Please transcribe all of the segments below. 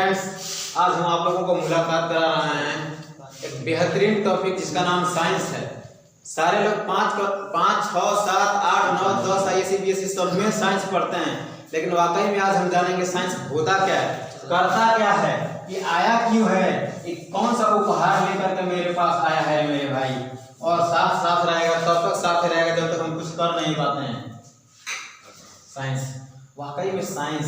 Friends, आज हम आप लोगों को मुलाकात करा रहे हैं एक बेहतरीन टॉपिक जिसका नाम साइंस है। सारे लोग 5, 6, 7, 8, 9, 10 ISC सब में साइंस पढ़ते हैं, लेकिन वाकई में आज हम जानेंगे साइंस होता क्या है, करता क्या है, ये आया क्यों है, ये कौन सा उपहार लेकर के मेरे पास आया है मेरे भाई। और साथ साथ रहेगा, तब तक साथ रहेगा जब तक हम कुछ कर नहीं पाते हैं। साइंस, वाकई में साइंस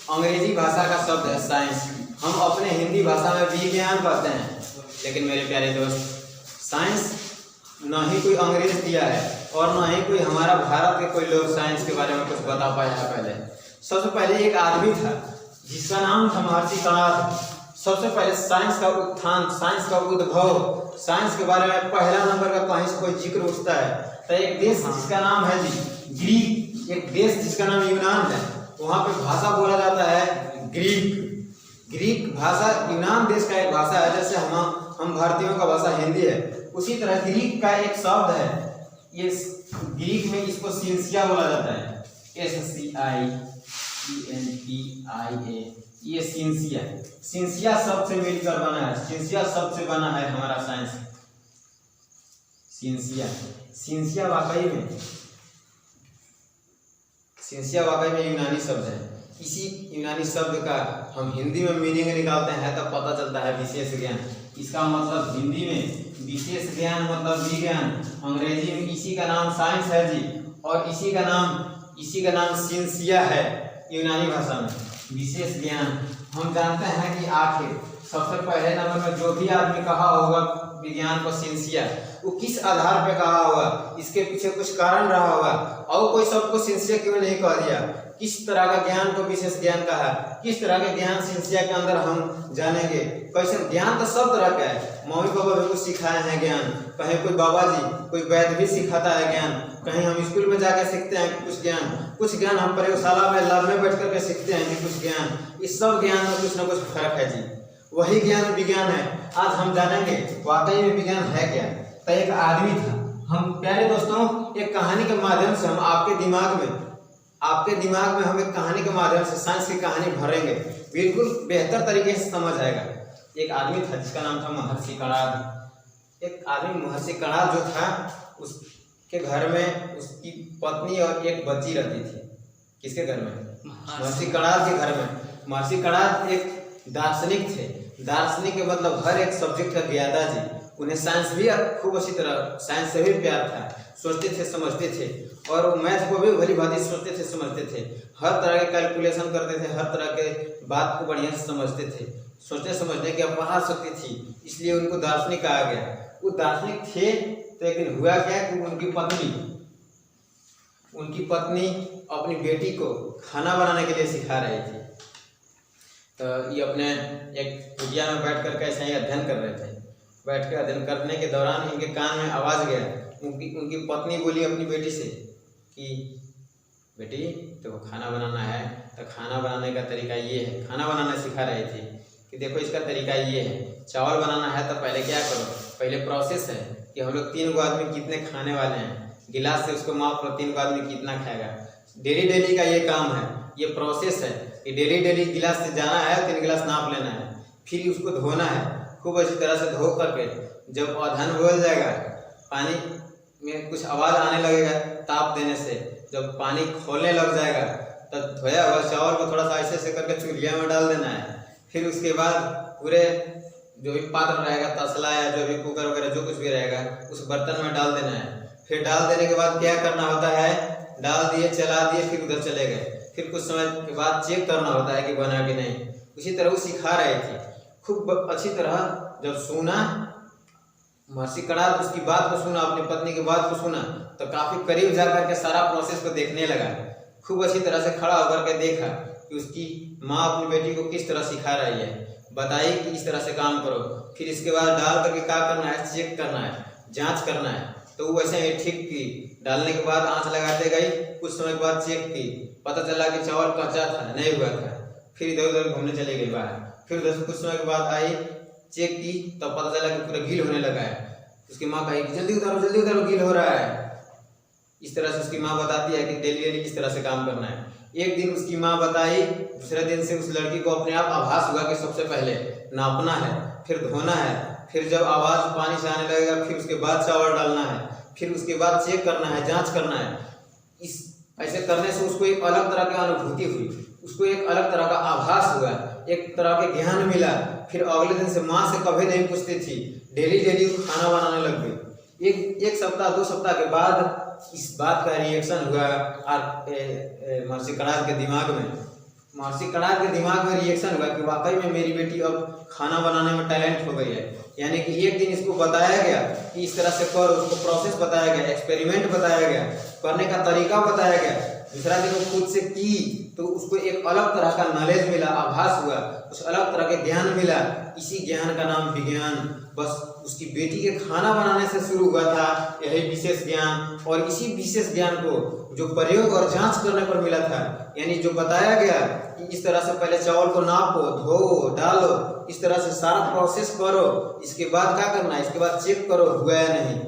अंग्रेजी भाषा का शब्द है। साइंस हम अपने हिंदी भाषा में विज्ञान कहते हैं, लेकिन मेरे प्यारे दोस्त, साइंस न ही कोई अंग्रेज दिया है और न ही कोई हमारा भारत के कोई लोग साइंस के बारे में कुछ बता पाया है। पहले सबसे पहले एक आदमी था जिसका नाम था महर्षि कणाद। सबसे पहले साइंस का उत्थान, साइंस का उद्भव, साइंस के बारे में पहला नंबर का कहीं से कोई जिक्र उठता है तो एक देश जिसका नाम है ग्रीक, एक देश जिसका नाम यूनान है, वहाँ पे भाषा बोला जाता है ग्रीक भाषा। यूनान देश का एक भाषा है, जैसे हम भारतीयों का भाषा हिंदी है, उसी तरह ग्रीक का एक शब्द है। ये ग्रीक में इसको सिंसिया बोला जाता है, SCIENTIA। ये सिंसिया शब्द से मिलकर बना है, सिंसिया शब्द से बना है हमारा साइंस। सिंसिया वाकई में यूनानी शब्द है। इसी यूनानी शब्द का हम हिंदी में मीनिंग निकालते हैं तब पता चलता है विशेष ज्ञान। इसका मतलब हिंदी में विशेष ज्ञान मतलब विज्ञान, अंग्रेजी में इसी का नाम साइंस है जी, और इसी का नाम सिंसिया है यूनानी भाषा में, विशेष ज्ञान। हम जानते हैं कि आखिर सबसे पहले नंबर में जो भी आदमी कहा होगा विज्ञान को सिंसिया, वो किस आधार पे कहा होगा, इसके पीछे कुछ कारण रहा होगा, और कोई सबको सिंसिया क्यों नहीं कह दिया, किस तरह का ज्ञान को विशेष ज्ञान कहा, किस तरह के ज्ञान सिंसिया के अंदर हम जानेंगे। कैसे ज्ञान तो सब तरह का है, मम्मी पापा भी कुछ सिखाए हैं ज्ञान, कहीं कोई बाबा जी कोई वैद्य भी सिखाता है ज्ञान, कहीं हम स्कूल में जाकर सीखते हैं कुछ ज्ञान हम प्रयोगशाला में लैब में बैठ करके सीखते हैं कि कुछ ज्ञान। इस सब ज्ञान में कुछ ना कुछ फर्क है जी, वही ज्ञान विज्ञान है। आज हम जानेंगे वाकई में विज्ञान है क्या। तो एक आदमी था, हम प्यारे दोस्तों एक कहानी के माध्यम से हम आपके दिमाग में हम एक कहानी के माध्यम से साइंस की कहानी भरेंगे, बिल्कुल बेहतर तरीके से समझ आएगा। एक आदमी था जिसका नाम था महर्षि कणाद। एक आदमी महर्षि कणाद जो था, उसके घर में उसकी पत्नी और एक बच्ची रहती थी। किसके घर में? महर्षि कणाद के घर में। महर्षि कणाद एक दार्शनिक थे। दार्शनिक के मतलब हर एक सब्जेक्ट का ज्ञाता जी। उन्हें साइंस भी खूब अच्छी तरह, साइंस से भी प्यार था, सोचते थे समझते थे, और वो मैथ को भी भली भांति सोचते थे समझते थे, हर तरह के कैलकुलेशन करते थे, हर तरह के बात को बढ़िया से समझते थे, सोचने समझने की अपार शक्ति थी, इसलिए उनको दार्शनिक कहा गया। वो दार्शनिक थे तो लेकिन हुआ क्या कि उनकी पत्नी अपनी बेटी को खाना बनाने के लिए सिखा रही थी। तो ये अपने एक कुटिया में बैठ कर के ऐसे ही अध्ययन कर रहे थे। बैठ कर अध्ययन करने के दौरान इनके कान में आवाज़ गया। उनकी पत्नी बोली अपनी बेटी से कि बेटी देखो खाना बनाना है, तो खाना बनाने का तरीका ये है। खाना बनाना सिखा रही थी कि देखो इसका तरीका ये है, चावल बनाना है तो पहले क्या करो, पहले प्रोसेस है कि हम लोग 3 आदमी कितने खाने वाले हैं, गिलास से उसको माप लो 3 आदमी कितना खाएगा। डेली का ये काम है, ये प्रोसेस है कि डेली गिलास से जाना है, 3 गिलास नाप लेना है, फिर उसको धोना है खूब अच्छी तरह से। धो करके जब अधन बोल जाएगा, पानी में कुछ आवाज़ आने लगेगा ताप देने से, जब पानी खोलने लग जाएगा तब धोया हुआ चावल को थोड़ा सा ऐसे करके चूल्हा में डाल देना है। फिर उसके बाद पूरे जो भी पात्र रहेगा, तसला या जो भी कुकर वगैरह जो कुछ भी रहेगा, उस बर्तन में डाल देना है। फिर डाल देने के बाद क्या करना होता है, डाल दिए चला दिए, फिर उधर चले गए, फिर कुछ समय के बाद चेक करना होता है कि बना कि नहीं। उसी तरह वो सिखा रही थी खूब अच्छी तरह। जब सुना महर्षि कणाद उसकी बात को सुना, अपनी पत्नी की बात को सुना, तो काफी करीब जाकर के सारा प्रोसेस को देखने लगा। खूब अच्छी तरह से खड़ा होकर के देखा कि उसकी माँ अपनी बेटी को किस तरह सिखा रही है, बताई कि इस तरह से काम करो। फिर इसके बाद डाल करके क्या करना है, चेक करना है, जांच करना है। तो वो वैसे ही ठीक की, डालने के बाद आंच लगाते गई, कुछ समय के बाद चेक की, पता चला कि चावल कच्चा था, नहीं हुआ था। फिर इधर उधर घूमने चले गई बाहर। फिर उधर से कुछ समय के बाद आई, चेक की, तब पता चला कि पूरा गील होने लगा है। उसकी माँ कही जल्दी उतारो गील हो रहा है। इस तरह से उसकी माँ बताती है कि डेली किस तरह से काम करना है। एक दिन उसकी माँ बताई, दूसरे दिन से उस लड़की को अपने आप आभास हुआ कि सबसे पहले नापना है, फिर धोना है, फिर जब आवाज़ पानी से आने लगेगा फिर उसके बाद चावल डालना है, फिर उसके बाद चेक करना है, जांच करना है। इस ऐसे करने से उसको एक अलग तरह की अनुभूति हुई, उसको एक अलग तरह का आभास हुआ, एक तरह के ज्ञान मिला। फिर अगले दिन से माँ से कभी नहीं पूछती थी, डेली डेली खाना बनाने लग गई। एक सप्ताह 2 सप्ताह के बाद इस बात का रिएक्शन हुआ महर्षि कणाद के दिमाग में। महर्षि कणाद के दिमाग में रिएक्शन हुआ कि वाकई में मेरी बेटी अब खाना बनाने में टैलेंट हो गई है। यानी कि एक दिन इसको बताया गया कि इस तरह से करो, उसको प्रोसेस बताया गया, एक्सपेरिमेंट बताया गया, करने का तरीका बताया गया। दूसरा दिन वो खुद से की तो उसको एक अलग तरह का नॉलेज मिला, आभास हुआ, उस अलग तरह के ज्ञान मिला। इसी ज्ञान का नाम विज्ञान। बस उसकी बेटी के खाना बनाने से शुरू हुआ था यही विशेष ज्ञान। और इसी विशेष ज्ञान को जो प्रयोग और जांच करने पर मिला था, यानी जो बताया गया कि इस तरह से पहले चावल को नापो, धो, डालो, इस तरह से सारा प्रोसेस करो, इसके बाद क्या करना है, इसके बाद चेक करो हुआ या नहीं।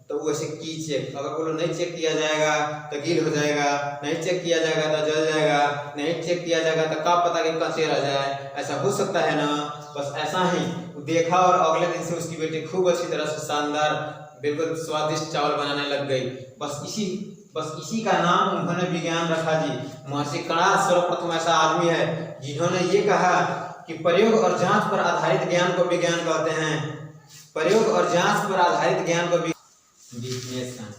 तो वैसे की चेक, अगर बोलो नहीं चेक किया जाएगा तो गील हो जाएगा, नहीं चेक किया जाएगा तो जल जाएगा, नहीं चेक किया जाएगा तो क्या पता कि कच्चे रह जाए, ऐसा हो सकता है ना। बस ऐसा ही देखा और अगले दिन से उसकी बेटी खूब अच्छी तरह से शानदार बिल्कुल स्वादिष्ट चावल बनाने लग गई। बस इसी का नाम उन्होंने विज्ञान रखा जी। महर्षि कणाद सर्वप्रथम ऐसा आदमी है जिन्होंने ये कहा कि प्रयोग और जांच पर आधारित ज्ञान को विज्ञान कहते हैं। प्रयोग और जांच पर आधारित ज्ञान को डिफिनेशन।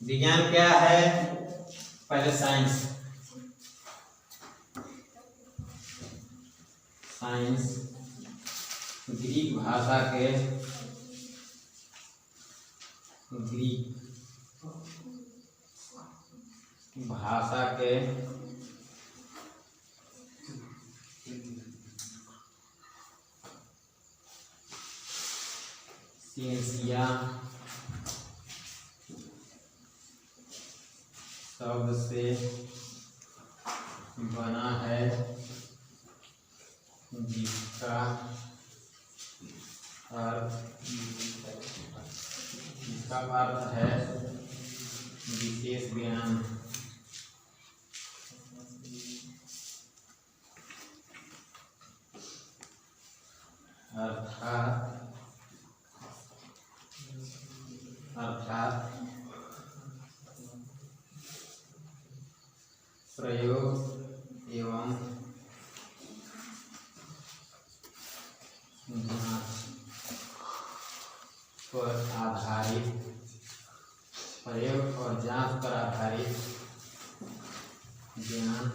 विज्ञान क्या है? पहले साइंस ग्रीक भाषा के सिंसिया शब्द से बना है जिसका अर्थ है विशेष ज्ञान। अर्थात प्रयोग एवं जांच पर आधारित, प्रयोग और जांच पर आधारित ज्ञान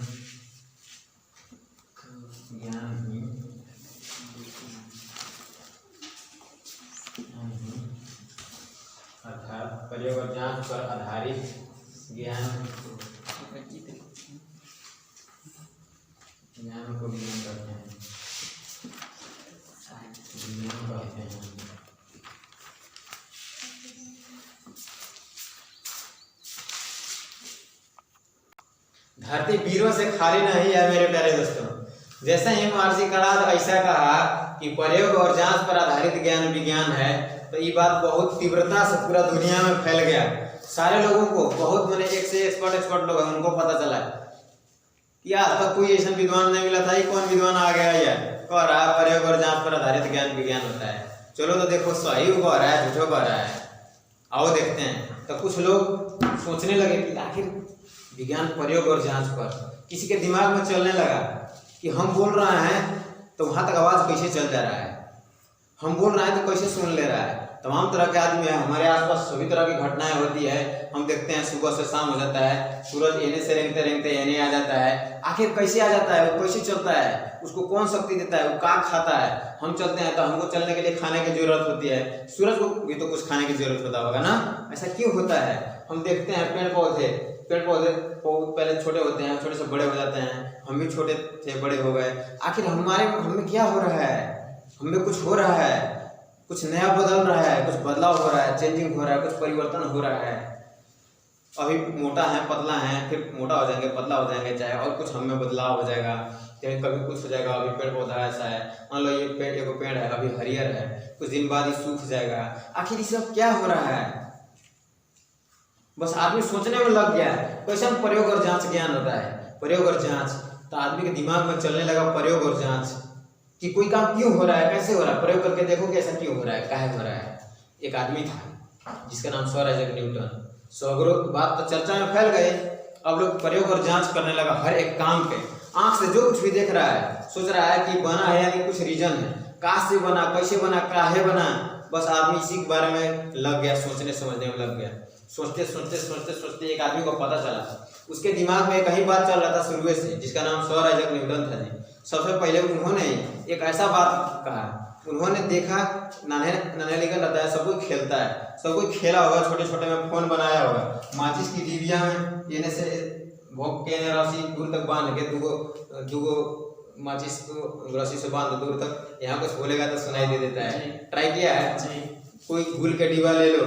ही अर्थात प्रयोग और जांच पर आधारित ज्ञान को विज्ञान कहते हैं। धरती वीरों से खाली नहीं है मेरे प्यारे दोस्तों। जैसे ही महर्षि कणाद ऐसा कहा कि प्रयोग और जांच पर आधारित ज्ञान विज्ञान है, तो ये बात बहुत तीव्रता से पूरा दुनिया में फैल गया। सारे लोगों को, बहुत मैंने एक से एक्सपर्ट लोग हैं, उनको पता चला कि आज तक कोई ऐसा विद्वान नहीं मिला था। ये कौन विद्वान आ गया यार, कह रहा है प्रयोग और जांच पर आधारित ज्ञान विज्ञान होता है। चलो तो देखो सही कह रहा है झूठो कह रहा है, आओ देखते हैं। तो कुछ लोग सोचने लगे कि आखिर विज्ञान प्रयोग और जांच पर, किसी के दिमाग में चलने लगा कि हम बोल रहे हैं तो वहां तक आवाज कैसे चल जा रहा है, हम बोल रहे हैं तो कैसे सुन ले रहा है। तमाम तरह के आदमी है हमारे आसपास, सभी तरह की घटनाएं होती है। हम देखते हैं सुबह से शाम हो जाता है, सूरज एने से रेंगते रेंगते एने आ जाता है। आखिर कैसे आ जाता है, वो कैसे चलता है, उसको कौन शक्ति देता है, वो क्या खाता है। हम चलते हैं तो हमको चलने के लिए खाने की जरूरत होती है, सूरज को भी तो कुछ खाने की जरूरत होता होगा ना। ऐसा क्यों होता है? हम देखते हैं पेड़ पौधे पहले छोटे होते हैं, छोटे से बड़े हो जाते हैं। हम भी छोटे थे, बड़े हो गए। आखिर हमें क्या हो रहा है? हमें कुछ हो रहा है, कुछ नया बदल रहा है, कुछ बदलाव हो रहा है, चेंजिंग हो रहा है, कुछ परिवर्तन हो रहा है। अभी मोटा है, पतला है, फिर मोटा हो जाएंगे, पतला हो जाएंगे, चाहे और कुछ हमें बदलाव हो जाएगा, चाहे कभी कुछ हो जाएगा। अभी पेड़ पौधा ऐसा है, मान लो ये पेड़ है, अभी हरियर है, कुछ दिन बाद ये सूख जाएगा। आखिर ये सब क्या हो रहा है? बस आदमी सोचने में लग गया है। कैसे प्रयोग और जांच ज्ञान होता है, प्रयोग और जांच। तो आदमी के दिमाग में चलने लगा प्रयोग और जांच कि कोई काम क्यों हो रहा है, कैसे हो रहा है, प्रयोग करके देखो कि ऐसा क्यों हो रहा है, काहे हो रहा है। एक आदमी था जिसका नाम सर आइजैक न्यूटन। सौ बात तो चर्चा में फैल गए। अब लोग प्रयोग और जांच करने लगा हर एक काम पे। आंख से जो कुछ भी देख रहा है सोच रहा है कि बना है यानी कुछ रीजन है, कहाँ से बना, कैसे बना, काहे बना। बस आदमी इसी के बारे में लग गया, सोचने समझने में लग गया। सोचते सोचते सोचते सोचते एक आदमी को पता चला, उसके दिमाग में कहीं बात चल रहा था शुरू से, जिसका नाम सर आइजैक न्यूटन था जी। सबसे पहले उन्होंने एक ऐसा बात कहा, उन्होंने देखा नन्हे लेकर रहता है, सब कोई खेलता है, सब कोई खेला होगा, छोटे छोटे में फोन बनाया होगा, माचिस की डिबिया में येने से भोग के रस्सी दूर तक बांध के दूगो माचिस को रस्सी से बांध दूर तक, यहाँ कुछ बोलेगा तो सुनाई दे देता है। ट्राई किया है? कोई गुल के डिब्बा ले लो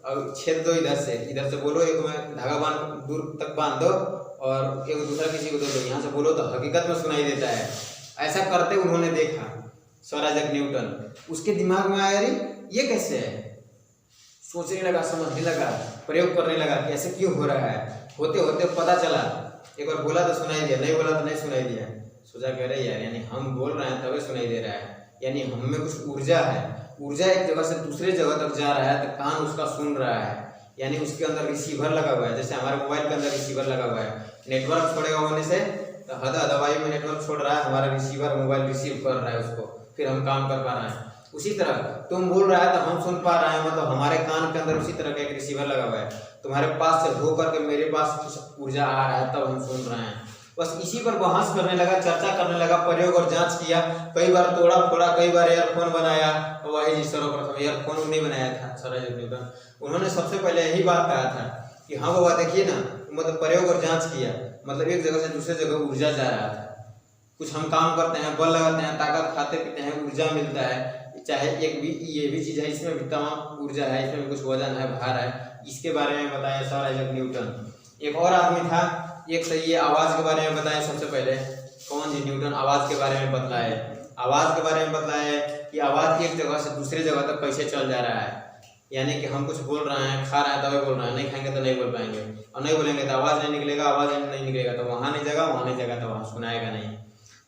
और छेद दो, इधर से बोलो, एक में धागा बांध दूर तक बांध दो और एक दूसरा किसी को दो, यहाँ से बोलो तो हकीकत में सुनाई देता है। ऐसा करते उन्होंने देखा सर आइजैक न्यूटन। उसके दिमाग में आया, अरे ये कैसे है, सोचने लगा, समझने लगा, प्रयोग करने लगा कि ऐसे क्यों हो रहा है। होते होते पता चला, एक बार बोला तो सुनाई दिया, नहीं बोला तो नहीं सुनाई दिया। सोचा कह रहे यार, यानी हम बोल रहे हैं तभी सुनाई दे रहा है, यानी हम में कुछ ऊर्जा है, ऊर्जा एक जगह से दूसरे जगह तक जा रहा है तो कान उसका सुन रहा है, यानी उसके अंदर रिसीवर लगा हुआ है। जैसे हमारे मोबाइल के अंदर रिसीवर लगा हुआ है, नेटवर्क छोड़ेगा होने से तो हवाई में नेटवर्क छोड़ रहा है, हमारा रिसीवर मोबाइल रिसीव कर रहा है उसको, फिर हम काम कर पा रहे हैं। उसी तरह तुम बोल रहा है तो हम सुन पा रहे हैं, मतलब हमारे कान के अंदर उसी तरह का एक रिसीवर लगा हुआ है। तुम्हारे पास से हो करके मेरे पास कुछ ऊर्जा आ रहा है तब हम सुन रहे हैं। बस इसी पर बहस करने लगा, चर्चा करने लगा, प्रयोग और जांच किया, कई बार तोड़ा फोड़ा, कई बार ईयरफोन बनाया। वही जिस सर्वप्रथम ईयरफोन नहीं बनाया था सर आइजैक न्यूटन, उन्होंने सबसे पहले यही बात कहा था कि हाँ बाबा देखिए ना, मतलब प्रयोग और जांच किया, मतलब एक जगह से दूसरे जगह ऊर्जा जा रहा था। कुछ हम काम करते हैं, बल लगाते हैं, ताकत खाते पीते हैं, ऊर्जा मिलता है। चाहे एक भी ये भी चीज़ है, इसमें भी तमाम ऊर्जा है, इसमें भी कुछ वजन है, भार है, इसके बारे में बताया सर आइजैक न्यूटन। एक और आदमी था, एक सही है आवाज़ के बारे में बताया सबसे पहले। कौन जी? न्यूटन। आवाज़ के बारे में बतलाए, आवाज़ के बारे में बतलाए कि आवाज़ एक जगह से दूसरे जगह तक कैसे चल जा रहा है। यानी कि हम कुछ बोल रहे हैं, खा रहे हैं तभी बोल रहे हैं, नहीं खाएंगे तो नहीं बोल पाएंगे, और नहीं बोलेंगे तो आवाज़ नहीं निकलेगा, आवाज़ नहीं निकलेगा तो वहाँ नहीं जगह, वहाँ नहीं जगह तो वहाँ सुनाएगा नहीं।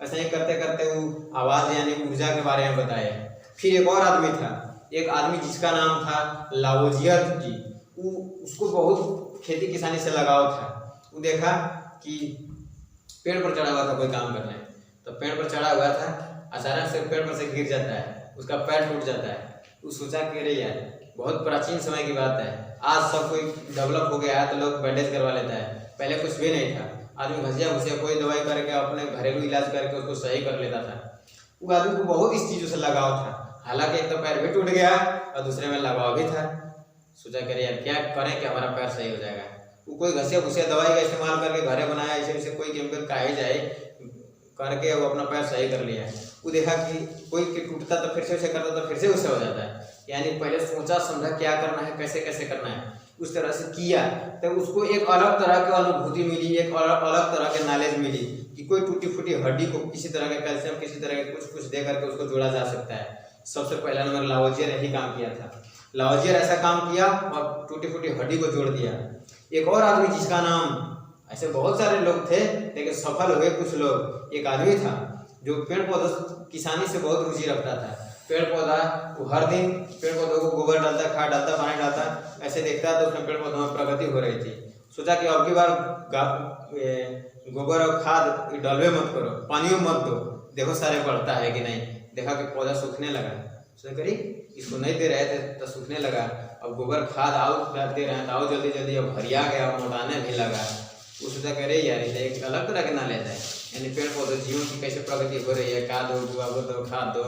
ऐसे ही करते करते वो आवाज़ यानी ऊर्जा के बारे में बताए। फिर एक और आदमी था, एक आदमी जिसका नाम था लावोजियर जी। उसको बहुत खेती किसानी से लगाव था। वो देखा कि पेड़ पर चढ़ा हुआ था कोई काम करने, तो पेड़ पर चढ़ा हुआ था, अचानक से पेड़ पर से गिर जाता है, उसका पैर टूट जाता है। वो सोचा कि अरे यार, बहुत प्राचीन समय की बात है, आज सब कोई डेवलप हो गया है तो लोग बैंडेज करवा लेता है, पहले कुछ भी नहीं था। आदमी घसिया घुसिया कोई दवाई करके अपने घरेलू इलाज करके उसको सही कर लेता था। वो आदमी को बहुत इस चीज़ों से लगाव था, हालांकि एक तो पैर भी टूट गया और दूसरे में लगाव भी था। सोचा करे यार क्या करें कि हमारा पैर सही हो जाएगा। वो कोई घसिया घुसिया दवाई का इस्तेमाल करके घरे बनाया, ऐसे ऐसे कोई केमिकल खाए जाए करके वो अपना पैर सही कर लिया। वो देखा कि कोई टूटता तो फिर से उसे करता तो फिर से उससे हो जाता है, यानी पहले सोचा समझा क्या करना है, कैसे कैसे करना है, उस तरह से किया तो उसको एक अलग तरह की अनुभूति मिली, एक अलग तरह के नॉलेज मिली कि कोई टूटी फूटी हड्डी को किसी तरह के कैल्शियम, किसी तरह के कुछ दे करके उसको जोड़ा जा सकता है। सबसे पहला नंबर लावोजियर यही काम किया था। लावोजियर ऐसा काम किया और टूटी फूटी हड्डी को जोड़ दिया। एक और आदमी जिसका नाम, ऐसे बहुत सारे लोग थे लेकिन सफल हुए कुछ लोग। एक आदमी था जो पेड़ पौधों किसानी से बहुत रुचि रखता था। पेड़ पौधा वो हर दिन पेड़ पौधों को गोबर डालता, खाद डालता, पानी डालता, ऐसे देखता तो उसमें पेड़ पौधों में प्रगति हो रही थी। सोचा कि अब की बार गोबर और खाद डलवे मत करो, पानियों मत दो, देखो सारे बढ़ता है कि नहीं। देखा कि पौधा सूखने लगा, सोचा करी इसको नहीं दे रहे थे तो सूखने लगा, अब गोबर खाद आओ दे रहे हैं तो आओ जल्दी जल्दी, अब हरिया गया, मोटाने भी लगा। वो सोचा करे यार ये एक अलग तरह के ना लेता है, यानी पेड़ पौधे जीवन की कैसे प्रगति हो रही है, खाद दो, गोबर दो, खाद दो,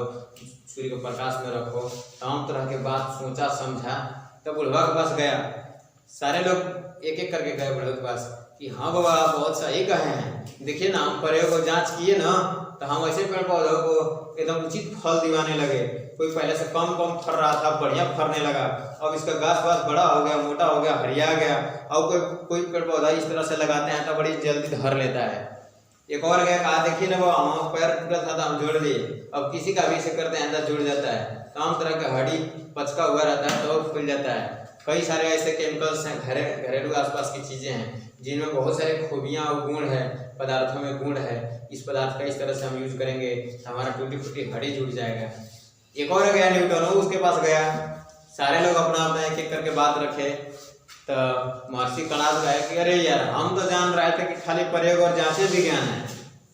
सूर्य को प्रकाश में रखो, तमाम तरह के बात सोचा समझा। तब बुढ़वा के पास गया, सारे लोग एक एक करके गए बुढ़वा के पास कि हाँ बाबा बहुत सही कहे हैं, देखिए ना हम प्रयोग और जांच किए ना तो हम ऐसे पेड़ पौधों को एकदम उचित फल दिवाने लगे। कोई पहले से कम फर रहा था, बढ़िया फरने लगा, अब इसका घास वास बड़ा हो गया, मोटा हो गया, हरिया गया। अब कोई पेड़ पौधा इस तरह से लगाते हैं तो बड़ी जल्दी धर लेता है। एक और गया, कहा देखिए ना वो हम पैर टूटा था तो हम जोड़ लिए, अब किसी का भी इसे करते हैं तो जुड़ जाता है। तमाम तरह का हड्डी पचका हुआ रहता है तो खुल जाता है, कई सारे ऐसे केमिकल्स हैं, घरेलू आसपास की चीज़ें हैं जिनमें बहुत सारे खूबियाँ और गुण है, पदार्थों में गुण है। इस पदार्थ का इस तरह से हम यूज करेंगे तो हमारा टूटी फूटी हड्डी जुड़ जाएगा। एक और गया न्यूटन, वो उसके पास गया, सारे लोग अपना अपना एक एक करके बात रखे। तो महर्षि कणाद कहे कि अरे यार, हम तो जान रहे थे कि खाली प्रयोग और जांच विज्ञान है,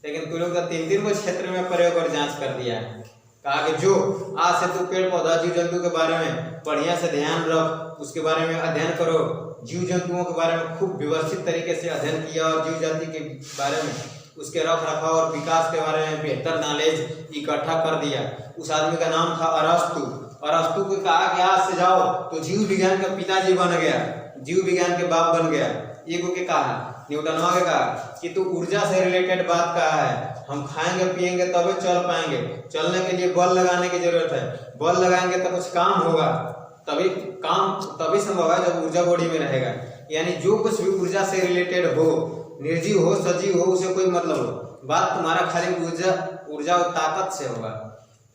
लेकिन तू लोग तो 3 को क्षेत्र में प्रयोग और जांच कर दिया है। कहा कि जो आज से तू पेड़ पौधा जीव जंतु के बारे में बढ़िया से ध्यान रख, उसके बारे में अध्ययन करो, जीव जंतुओं के बारे में खूब व्यवस्थित तरीके से अध्ययन किया और जीव जंतु के बारे में उसके रख रखाव और विकास के बारे में बेहतर नॉलेज इकट्ठा कर दिया। उस आदमी का नाम था अरस्तु। अरस्तु को कहा कि आज से जाओ तो जीव विज्ञान का पिताजी बन गया, जीव विज्ञान के बाप बन गया। एगो के कहा, न्यूटनवा के कहा कि तू ऊर्जा से रिलेटेड बात कहा है, हम खाएंगे पिएंगे तभी चल पाएंगे, चलने के लिए बल लगाने की जरूरत है, बल लगाएंगे तो कुछ काम होगा, तभी संभव है जब ऊर्जा बॉडी में रहेगा। यानी जो कुछ भी ऊर्जा से रिलेटेड हो, निर्जीव हो सजीव हो, उसे कोई मतलब हो, बात तुम्हारा खाली ऊर्जा और ताकत से होगा।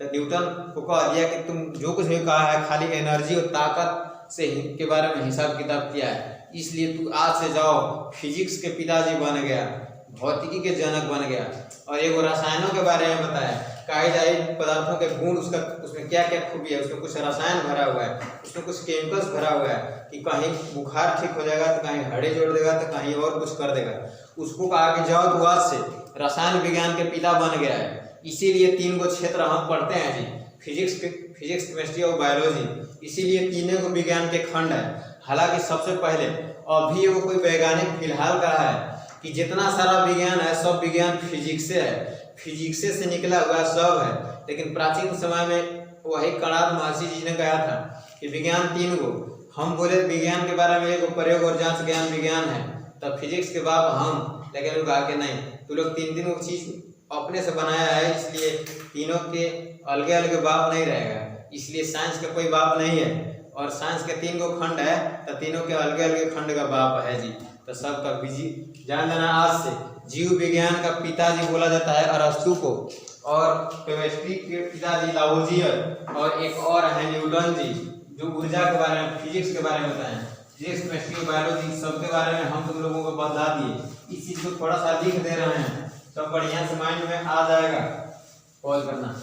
तो न्यूटन को कह दिया कि तुम जो कुछ भी कहा है खाली एनर्जी और ताकत से के बारे में हिसाब किताब किया है, इसलिए तू आज से जाओ फिजिक्स के पिताजी बन गया, भौतिकी के जनक बन गया। और एगो रसायनों के बारे में बताया, कहा जाए पदार्थों के गुण, उसमें क्या क्या खूबी है, उसमें कुछ रसायन भरा हुआ है, उसमें कुछ केमिकल्स भरा हुआ है कि कहीं बुखार ठीक हो जाएगा तो कहीं हड्डी जोड़ देगा तो कहीं और कुछ कर देगा। उसको कहा कि जाओ तू आज से रसायन विज्ञान के पिता बन गया है। इसीलिए 3 क्षेत्र हम पढ़ते हैं जी, फिजिक्स केमिस्ट्री और बायोलॉजी, इसीलिए 3 विज्ञान के खंड है। हालांकि सबसे पहले अभी वो कोई वैज्ञानिक फिलहाल कहा है कि जितना सारा विज्ञान है सब विज्ञान फिजिक्स से है, फिजिक्स से निकला हुआ सब है। लेकिन प्राचीन समय में वही कणाद महर्षि जी ने कहा था कि विज्ञान 3 हम बोले विज्ञान के बारे में एक प्रयोग और जांच ज्ञान विज्ञान है, तब फिजिक्स के बाप हम, लेकिन लोग आके नहीं, तो लोग 3 चीज अपने से बनाया है, इसलिए 3 के अलग अलग बाप नहीं रहेगा। इसलिए साइंस का कोई बाप नहीं है, और साइंस के 3 खंड है तो 3 के अलग अलग खंड का बाप है जी। तो सबका बिजी जान लेना, आज से जीव विज्ञान का पिताजी बोला जाता है अरस्तु को, और केमिस्ट्री के पिताजी लावोजियर, और एक और है न्यूटन जी जो ऊर्जा के बारे में, फिजिक्स के बारे में बताएं। फिजिक्स केमिस्ट्री बायोलॉजी सब के बारे में हम तुम लोगों को बता दिए। इस चीज को थोड़ा सा लिख दे रहे हैं, सब बढ़िया से माइंड में आ जाएगा। कॉल करना।